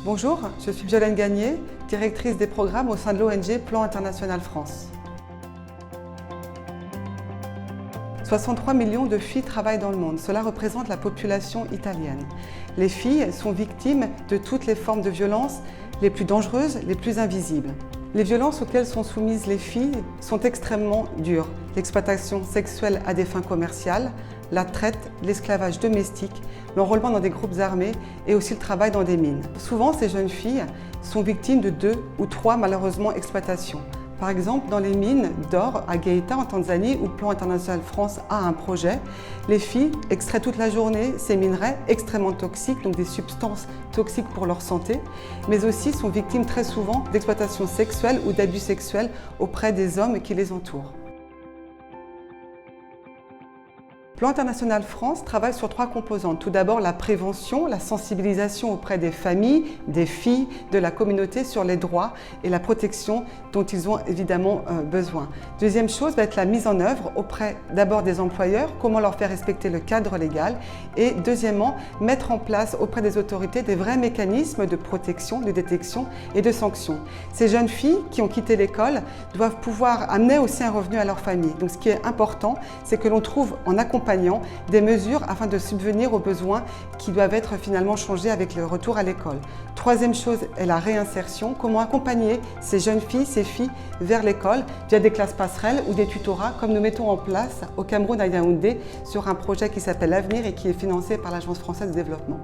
Bonjour, je suis Violaine Gagné, directrice des programmes au sein de l'ONG Plan International France. 63 millions de filles travaillent dans le monde. Cela représente la population italienne. Les filles sont victimes de toutes les formes de violences, les plus dangereuses, les plus invisibles. Les violences auxquelles sont soumises les filles sont extrêmement dures. L'exploitation sexuelle à des fins commerciales, la traite, l'esclavage domestique, l'enrôlement dans des groupes armés et aussi le travail dans des mines. Souvent, ces jeunes filles sont victimes de 2 ou 3 malheureusement exploitations. Par exemple, dans les mines d'or à Geita en Tanzanie, où Plan International France a un projet, les filles extraient toute la journée ces minerais extrêmement toxiques, donc des substances toxiques pour leur santé, mais aussi sont victimes très souvent d'exploitation sexuelle ou d'abus sexuels auprès des hommes qui les entourent. Plan International France travaille sur 3 composantes. Tout d'abord, la prévention, la sensibilisation auprès des familles, des filles, de la communauté sur les droits et la protection dont ils ont évidemment besoin. Deuxième chose va être la mise en œuvre auprès d'abord des employeurs, comment leur faire respecter le cadre légal et deuxièmement, mettre en place auprès des autorités des vrais mécanismes de protection, de détection et de sanction. Ces jeunes filles qui ont quitté l'école doivent pouvoir amener aussi un revenu à leur famille. Donc ce qui est important, c'est que l'on trouve en accompagnement des mesures afin de subvenir aux besoins qui doivent être finalement changés avec le retour à l'école. Troisième chose est la réinsertion. Comment accompagner ces jeunes filles, ces filles vers l'école via des classes passerelles ou des tutorats comme nous mettons en place au Cameroun à Yaoundé sur un projet qui s'appelle L'Avenir et qui est financé par l'Agence française de développement.